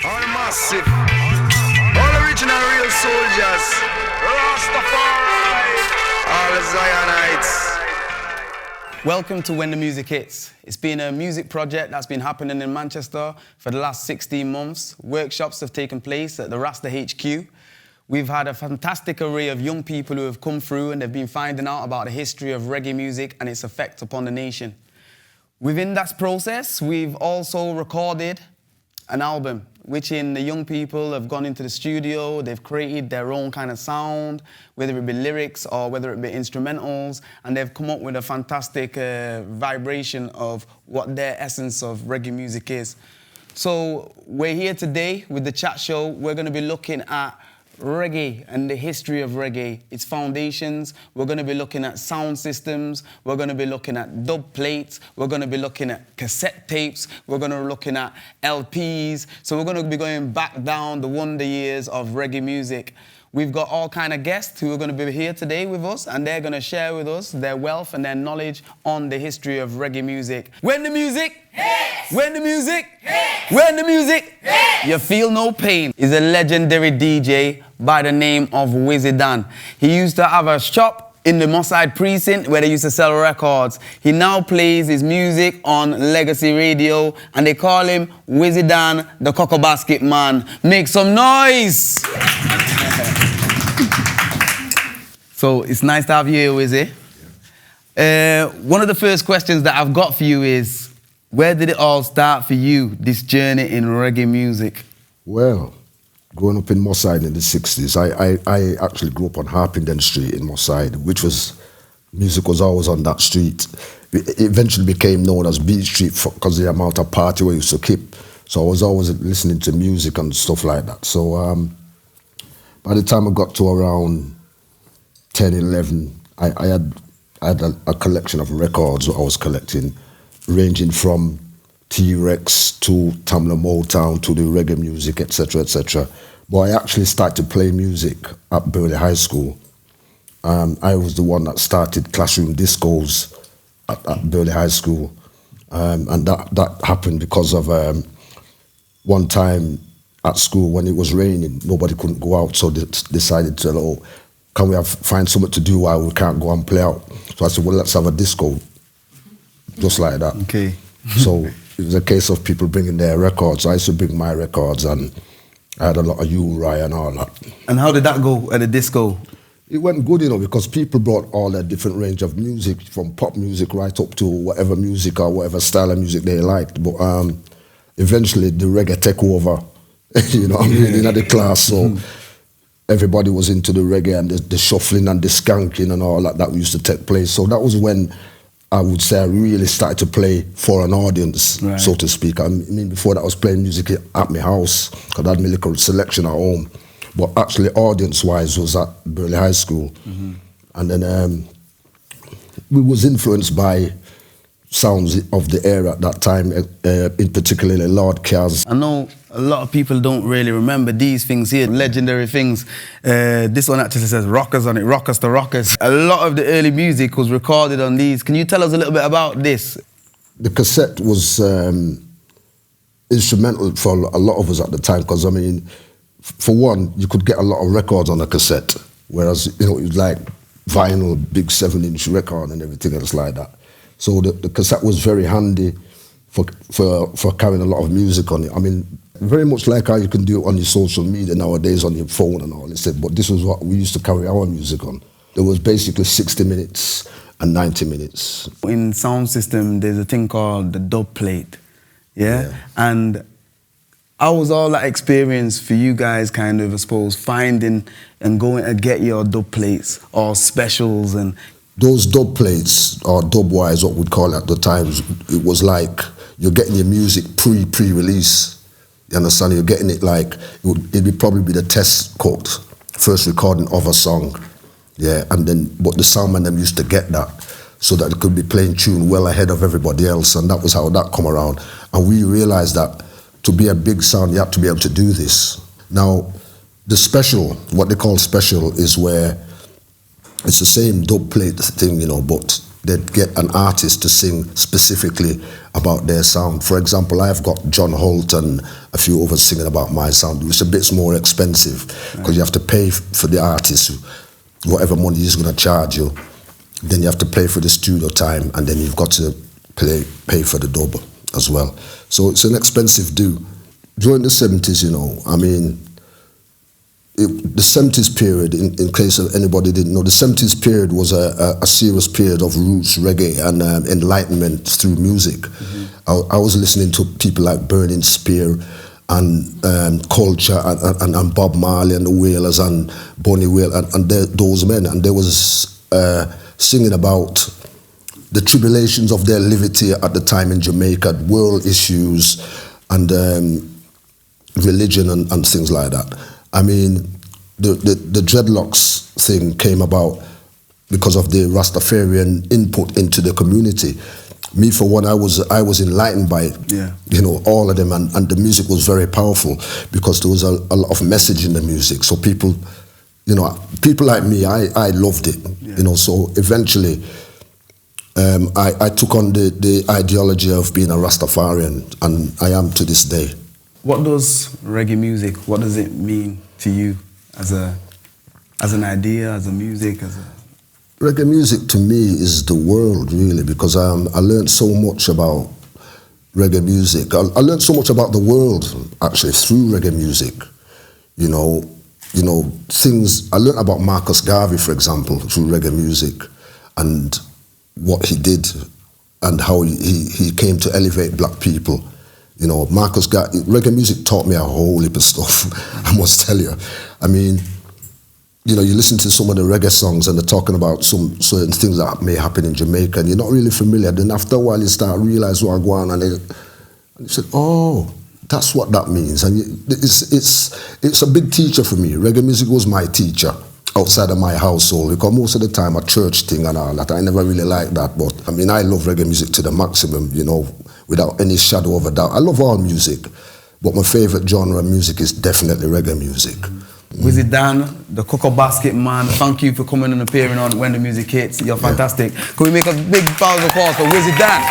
All massive, all original real soldiers, Rastafari, all Zionites. Welcome to When the Music Hits. It's been a music project that's been happening in Manchester for the last 16 months. Workshops have taken place at the Rasta HQ. We've had a fantastic array of young people who have come through and they've been finding out about the history of reggae music and its effect upon the nation. Within that process, we've also recorded an album, which in the young people have gone into the studio, they've created their own kind of sound, whether it be lyrics or whether it be instrumentals, and they've come up with a fantastic vibration of what their essence of reggae music is. So we're here today with the chat show. We're going to be looking at reggae and the history of reggae, its foundations. We're going to be looking at sound systems. We're going to be looking at dub plates. We're going to be looking at cassette tapes. We're going to be looking at LPs. So we're going to be going back down the wonder years of reggae music. We've got all kind of guests who are going to be here today with us, and they're going to share with us their wealth and their knowledge on the history of reggae music. When the music hits! When the music hits! When the music hits! You feel no pain. He's a legendary DJ by the name of Wizzy. He used to have a shop in the Mossad precinct where they used to sell records. He now plays his music on Legacy Radio, and they call him Wizzy, the Cocoa Basket Man. Make some noise! So it's nice to have you here, Wizzy. One of the first questions that I've got for you is, where did it all start for you, this journey in reggae music? Well, growing up in Mossad in the 60s, I actually grew up on Harpenden Street in Mossad, which was, music was always on that street. It eventually became known as Beach Street because of the amount of party we used to keep. So I was always listening to music and stuff like that. So by the time I got to around 10, 11, I had a collection of records I was collecting, ranging from T-Rex to Tamla Motown to the reggae music, etc., etc. But I actually started to play music at Burley High School. I was the one that started classroom discos at Burley High School. And that happened because of one time at school when it was raining, nobody couldn't go out, so they decided to, oh, can we find something to do while we can't go and play out? So I said, well, let's have a disco, just like that. Okay. So it was a case of people bringing their records. I used to bring my records, and I had a lot of Uri and all that. And how did that go at the disco? It went good, because people brought all their different range of music, from pop music right up to whatever music or whatever style of music they liked. But eventually the reggae took over, in the class. So everybody was into the reggae and the shuffling and the skanking and all that used to take place. So that was when I would say I really started to play for an audience, right, so to speak. I mean, before that I was playing music at my house, because I had my little selection at home. But actually, audience-wise, was at Burley High School. Mm-hmm. And then we was influenced by sounds of the era at that time, in particularly Lord Kaz. I know a lot of people don't really remember these things here, legendary things. This one actually says rockers on it, rockers to rockers. A lot of the early music was recorded on these. Can you tell us a little bit about this? The cassette was instrumental for a lot of us at the time, because, I mean, for one, you could get a lot of records on a cassette, whereas, it was like vinyl, big 7-inch record and everything else like that. So the cassette was very handy for carrying a lot of music on it. I mean, very much like how you can do it on your social media nowadays, on your phone and all this. But this was what we used to carry our music on. There was basically 60 minutes and 90 minutes. In sound system, there's a thing called the dub plate, yeah? And how was all that experience for you guys, kind of, I suppose, finding and going to get your dub plates or specials? And those dub plates, or dub-wise, what we'd call it at the times, it was like you're getting your music pre-release. You understand? You're getting it like, it'd probably be the test cut, first recording of a song. Yeah, and then, but the soundman them used to get that, so that it could be playing tune well ahead of everybody else, and that was how that come around. And we realized that to be a big sound, you have to be able to do this. Now, the special, what they call special, is where it's the same dub plate thing, but they'd get an artist to sing specifically about their sound. For example, I've got John Holt and a few others singing about my sound, which is a bit more expensive because you have to pay for the artist, whatever money he's going to charge you. Then you have to pay for the studio time, and then you've got to pay for the dub as well. So it's an expensive do. During the 70s, you know, I mean, the 70s period, in case of anybody didn't know, the 70s period was a serious period of roots, reggae, and enlightenment through music. Mm-hmm. I was listening to people like Burning Spear and Culture and Bob Marley and the Wailers and Bonnie Whale and those men, and they was singing about the tribulations of their living at the time in Jamaica, world issues and religion and things like that. I mean, the dreadlocks thing came about because of the Rastafarian input into the community. Me, for one, I was enlightened by it, you know, all of them, and the music was very powerful because there was a lot of message in the music. So people, you know, people like me, I loved it, you know. So eventually, I took on the ideology of being a Rastafarian, and I am to this day. What does reggae music, what does it mean to you as an idea, as a music, as a... Reggae music to me is the world, really, because I learned so much about reggae music. I learned so much about the world, actually, through reggae music. You know, things, I learned about Marcus Garvey, for example, through reggae music, and what he did, and how he came to elevate black people. You know, reggae music taught me a whole heap of stuff, I must tell you. I mean, you know, you listen to some of the reggae songs and they're talking about some certain things that may happen in Jamaica and you're not really familiar. Then after a while you start to realize what going on, and you said, oh, that's what that means. And it's a big teacher for me. Reggae music was my teacher outside of my household, because most of the time a church thing and all that, I never really liked that. But I mean, I love reggae music to the maximum, you know, without any shadow of a doubt. I love all music, but my favorite genre of music is definitely reggae music. Wizzy Dan, the Cocoa Basket Man, thank you for coming and appearing on When the Music Hits. You're fantastic. Can we make a big round of applause for Wizzy Dan,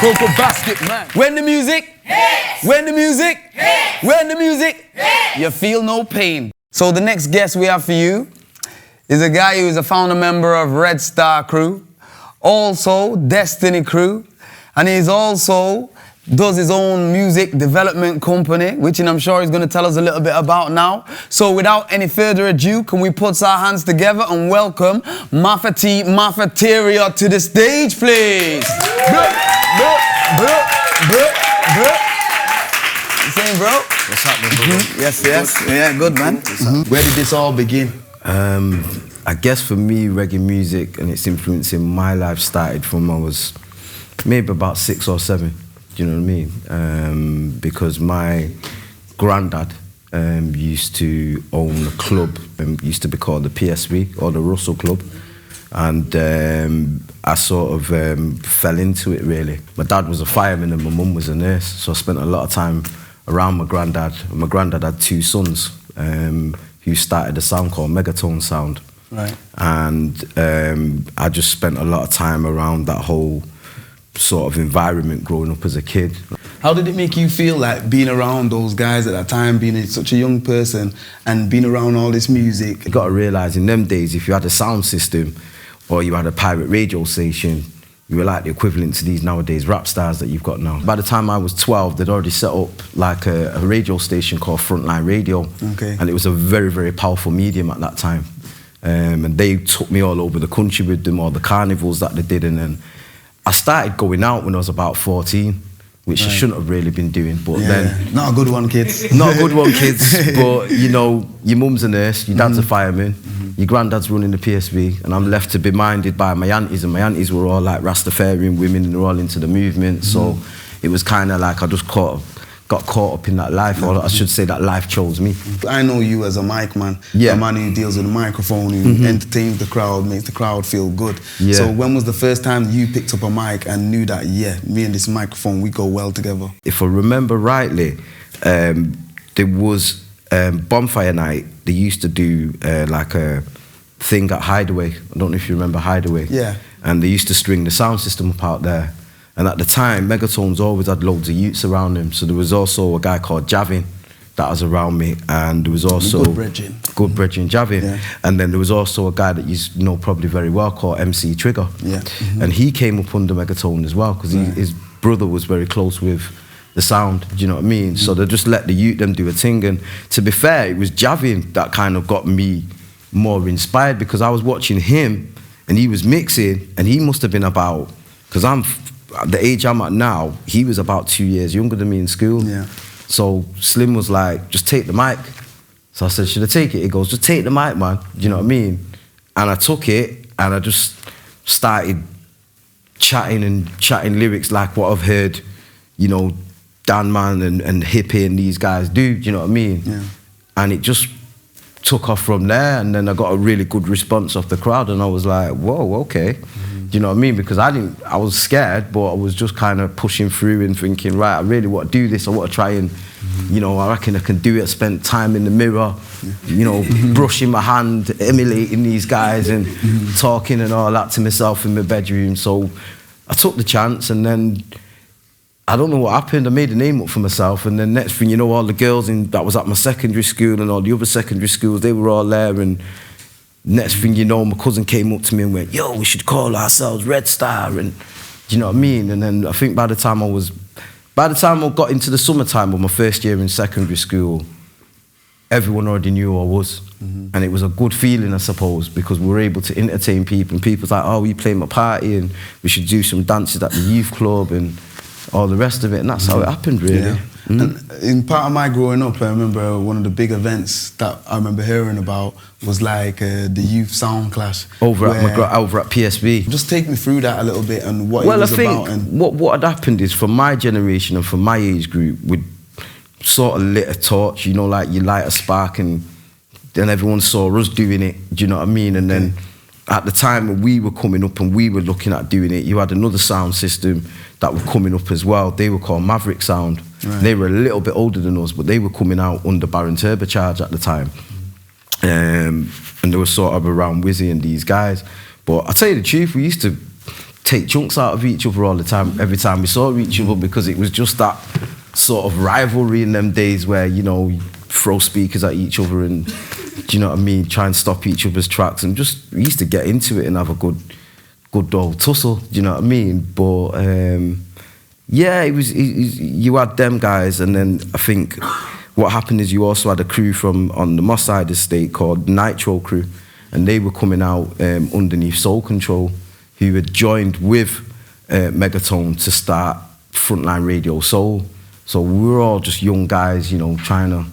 Cocoa Basket Man? When the music hits! When the music hits! When the music hits! You feel no pain. So the next guest we have for you is a guy who is a founder member of Red Star Crew, also Destiny Crew, and he's also does his own music development company, which I'm sure he's going to tell us a little bit about now. So without any further ado, can we put our hands together and welcome Mafateria to the stage, please? Same, bro? What's happening, bro? Yes. Yeah, good, man. Where did this all begin? I guess for me, reggae music and its influence in my life started from I was maybe about 6 or 7. Do you know what I mean? Because my granddad used to own a club, used to be called the PSV, or the Russell Club. And I sort of fell into it, really. My dad was a fireman and my mum was a nurse, so I spent a lot of time around my granddad. My granddad had 2 sons who started a sound called Megatone Sound. Right. And I just spent a lot of time around that whole sort of environment growing up as a kid. How did it make you feel, like being around those guys at that time, being such a young person and being around all this music? You got to realise in them days, if you had a sound system or you had a pirate radio station, you were like the equivalent to these nowadays rap stars that you've got now. By the time I was 12, they'd already set up like a radio station called Frontline Radio. Okay. And it was a very, very powerful medium at that time. And they took me all over the country with them, all the carnivals that they did, and then I started going out when I was about 14, which I shouldn't have really been doing, but then... Not a good one, kids. Not a good one, kids, but, you know, your mum's a nurse, your dad's a fireman, your granddad's running the PSV, and I'm left to be minded by my aunties, and my aunties were all like Rastafarian women, and they're all into the movement, so it was kind of like I just got caught up in that life, or I should say that life chose me. I know you as a mic man, a man who deals with a microphone, who entertains the crowd, makes the crowd feel good. Yeah. So when was the first time you picked up a mic and knew that, yeah, me and this microphone, we go well together? If I remember rightly, there was Bonfire Night. They used to do like a thing at Hideaway. I don't know if you remember Hideaway. Yeah. And they used to string the sound system up out there. And at the time, Megatone's always had loads of youths around him. So there was also a guy called Javin that was around me, and there was also Good brethren Javin. Yeah. And then there was also a guy that you know probably very well called MC Trigger. Yeah. And he came up under Megatone as well, because his brother was very close with the sound, do you know what I mean? So they just let the youth them do a thing. And to be fair, it was Javin that kind of got me more inspired, because I was watching him and he was mixing, and he must have been about, because I'm at the age I'm at now, he was about 2 years younger than me in school. Yeah. So Slim was like, just take the mic. So I said, should I take it? He goes, just take the mic, man. Do you know what I mean? And I took it, and I just started chatting lyrics like what I've heard, you know, Dan Man and Hippie and these guys do. Do you know what I mean? Yeah. And it just took off from there, and then I got a really good response off the crowd, and I was like, whoa, okay. Do you know what I mean? Because I was scared, but I was just kind of pushing through and thinking, right, I really want to do this. I want to try and, you know, I reckon I can do it. I spent time in the mirror, you know, brushing my hand, emulating these guys and talking and all that to myself in my bedroom. So I took the chance, and then I don't know what happened. I made a name up for myself, and then next thing you know, all the girls that was at my secondary school and all the other secondary schools, they were all there, and next thing you know, my cousin came up to me and went, yo, we should call ourselves Red Star, and do you know what I mean? And then I think by the time I got into the summertime of my first year in secondary school, everyone already knew who I was. And it was a good feeling, I suppose, because we were able to entertain people, and people's like, oh, we play my party, and we should do some dances at the youth club, and all the rest of it, and that's how it happened, really. Yeah. And in part of my growing up, I remember one of the big events that I remember hearing about was like the youth sound clash. Over at PSB. Just take me through that a little bit and what it was about. I think what had happened is, for my generation and for my age group, we'd sort of lit a torch, you know, like you light a spark, and then everyone saw us doing it, do you know what I mean? And then at the time when we were coming up and we were looking at doing it, you had another sound system that were coming up as well. They were called Maverick Sound. Right. They were a little bit older than us, but they were coming out under Baron Turbocharge at the time. And they were sort of around Wizzy and these guys. But I tell you the truth, we used to take chunks out of each other all the time, every time we saw each other, because it was just that sort of rivalry in them days where, you know, you throw speakers at each other and, do you know what I mean, try and stop each other's tracks, and just, we used to get into it and have a good old tussle, do you know what I mean? But yeah, you had them guys, and then I think what happened is you also had a crew from on the Moss Side estate called Nitro Crew, and they were coming out underneath Soul Control, who had joined with Megatone to start Frontline Radio Soul. So we were all just young guys, you know, trying to,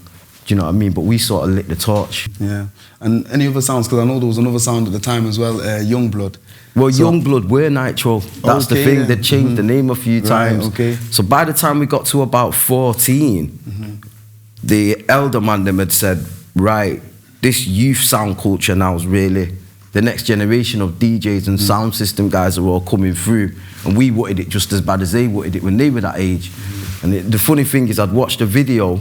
do you know what I mean? But we sort of lit the torch. Yeah. And any other sounds? Because I know there was another sound at the time as well, Youngblood. Well, so, Youngblood were Nitro. That's the thing. Yeah. They changed the name a few times. Okay. So by the time we got to about 14, the elder man them had said, right, this youth sound culture now is really, the next generation of DJs and sound system guys are all coming through, and we wanted it just as bad as they wanted it when they were that age. And the funny thing is, I'd watched a video,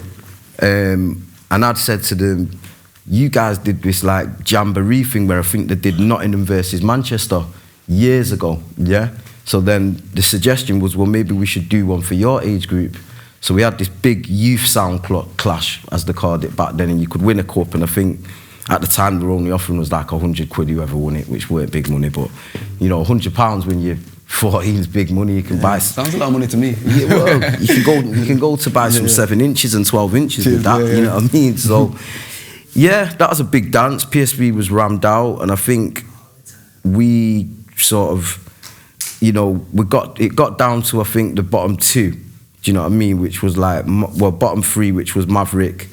and I'd said to them, you guys did this like jamboree thing where I think they did Nottingham versus Manchester years ago, yeah? So then the suggestion was, well, maybe we should do one for your age group. So we had this big youth sound clash, as they called it back then, and you could win a cup, and I think at the time the only offering was like £100 whoever won it, which weren't big money, but you know, £100 when you're 14 is big money. You can buy. Sounds a lot of money to me. Yeah, well, you can go to buy some 7 inches and 12 inches with that. You know what I mean? So yeah, that was a big dance. PSB was rammed out, and I think we sort of, you know, it got down to, I think, the bottom 2. Do you know what I mean? Which was like, well, bottom 3, which was Maverick,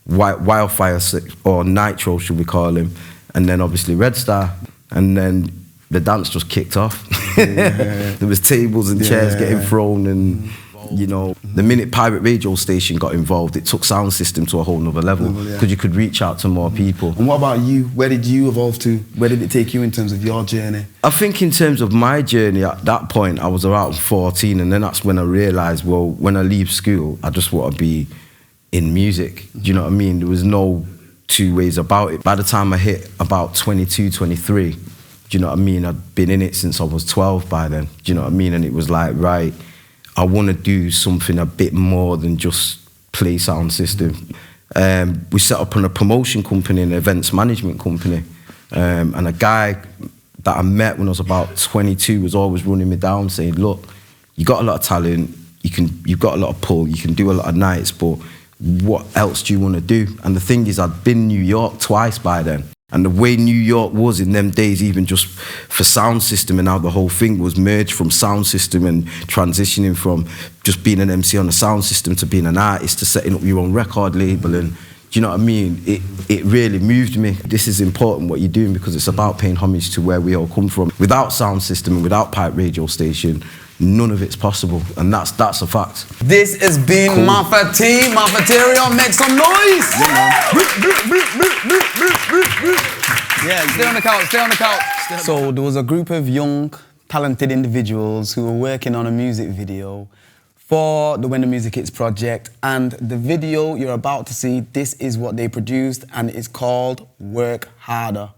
Wildfire, or Nitro, should we call him, and then obviously Red Star, and then the dance just kicked off. There was tables and chairs getting thrown, and you know, the minute pirate radio station got involved, it took sound system to a whole nother level, because you could reach out to more people. And what about you? Where did you evolve to? Where did it take you in terms of your journey? I think in terms of my journey, at that point, I was around 14, and then that's when I realised, well, when I leave school, I just want to be in music. Do you know what I mean? There was no two ways about it. By the time I hit about 22, 23, do you know what I mean? I'd been in it since I was 12 by then. Do you know what I mean? And it was like, right, I want to do something a bit more than just play sound system. We set up on a promotion company, an events management company. And a guy that I met when I was about 22 was always running me down saying, look, you got a lot of talent, you've got a lot of pull, you can do a lot of nights, but what else do you want to do? And the thing is, I'd been in New York twice by then. And the way New York was in them days, even just for sound system and how the whole thing was merged from sound system and transitioning from just being an MC on a sound system to being an artist to setting up your own record label. And do you know what I mean? It really moved me. This is important what you're doing because it's about paying homage to where we all come from. Without sound system and without pipe radio station, none of it's possible, and that's a fact. This has been cool. Mafa T, Mafaterial, make some noise! Yeah, stay on the couch, stay on the couch. So there was a group of young, talented individuals who were working on a music video for the When the Music Hits project, and the video you're about to see, this is what they produced, and it's called Work Harder.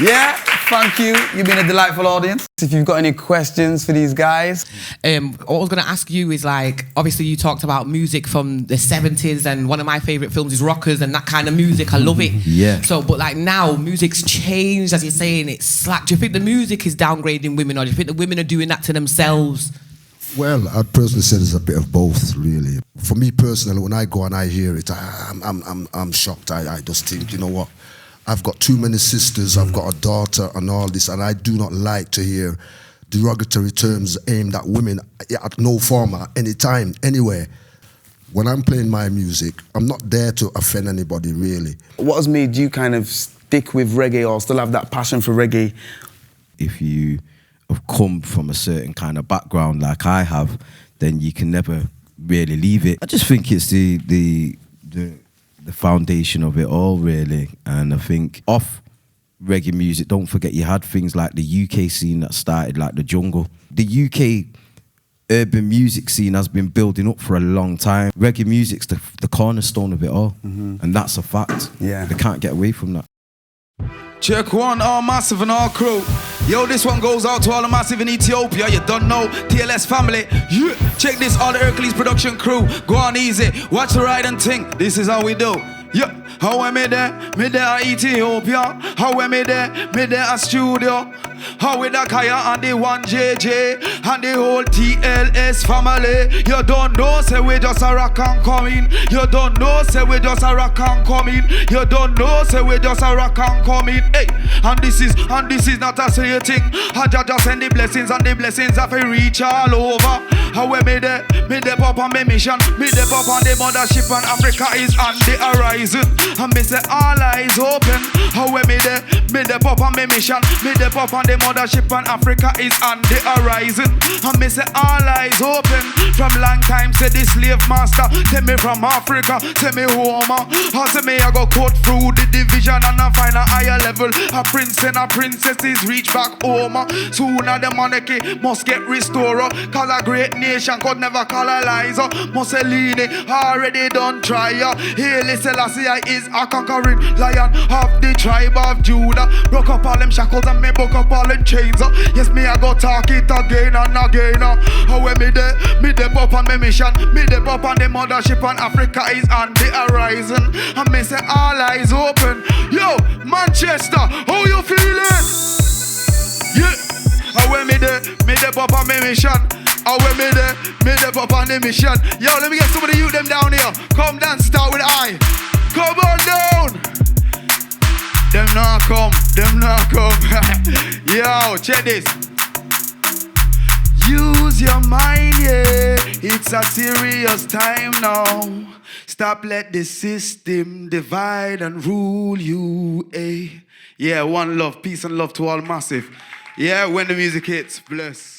Yeah, Thank you. You've been a delightful audience. If you've got any questions for these guys. What I was going to ask you is, like, obviously you talked about music from the 70s, and one of my favourite films is Rockers and that kind of music. I love it. Yeah. So, but like now, music's changed, as you're saying, it's slack. Do you think the music is downgrading women, or do you think the women are doing that to themselves? Well, I'd personally say there's a bit of both, really. For me personally, when I go and I hear it, I'm shocked. I just think, you know what? I've got too many sisters, I've got a daughter and all this, and I do not like to hear derogatory terms aimed at women at no format, any time, anywhere. When I'm playing my music, I'm not there to offend anybody, really. What has made you kind of stick with reggae or still have that passion for reggae? If you have come from a certain kind of background like I have, then you can never really leave it. I just think it's the foundation of it all, really. And I think off reggae music, don't forget you had things like the UK scene that started, like the jungle. The UK urban music scene has been building up for a long time. Reggae music's the cornerstone of it all, and that's a fact. Yeah. They can't get away from that. Check one, all massive and all crew. Yo, this one goes out to all the massive in Ethiopia. You don't know, TLS family. Yeah. Check this, all the Hercules production crew. Go on easy, watch the ride and think. This is how we do. Yeah. How am I there at Ethiopia. How am I there at studio. How with the Kaya and the 1JJ and the whole TLS family. You don't know, say we just a rock and coming. You don't know, say we just a rock and coming. You don't know, say we just a rock and coming. Hey, and this is not a say thing. I just send the blessings, and the blessings have to reach all over. How we made it up on my mission. Made it up on the mothership, and Africa is on the horizon. And me say all eyes open. How we made it up on my mission. Made it up on the mothership, and Africa is on the horizon. And me say all eyes open. From long time say the slave master. Tell me from Africa, tell me home. How say me I go cut through the division and I find a higher level. A prince and a princess is reach back home. Sooner the monarchy must get restored. Cause a great nation could never colonize. Mussolini already done try. Haile Selassie is a conquering lion of the tribe of Judah. Broke up all them shackles and me broke up all them chains. Yes, me I go talk it again and again. How me dey up on me mission. Me dey up on the mothership, and Africa is on the horizon. And me say all eyes open. Yo, Manchester, how you feeling? Yeah. How me dey up on me mission. How me dey up on the mission. Yo, let me get some of the youth them down here. Come down, start with I. Come on down. Them not come. Yo, check this. Use your mind, yeah. It's a serious time now. Stop let the system divide and rule you, eh? Yeah, one love, peace and love to all massive. Yeah, when the music hits, bless.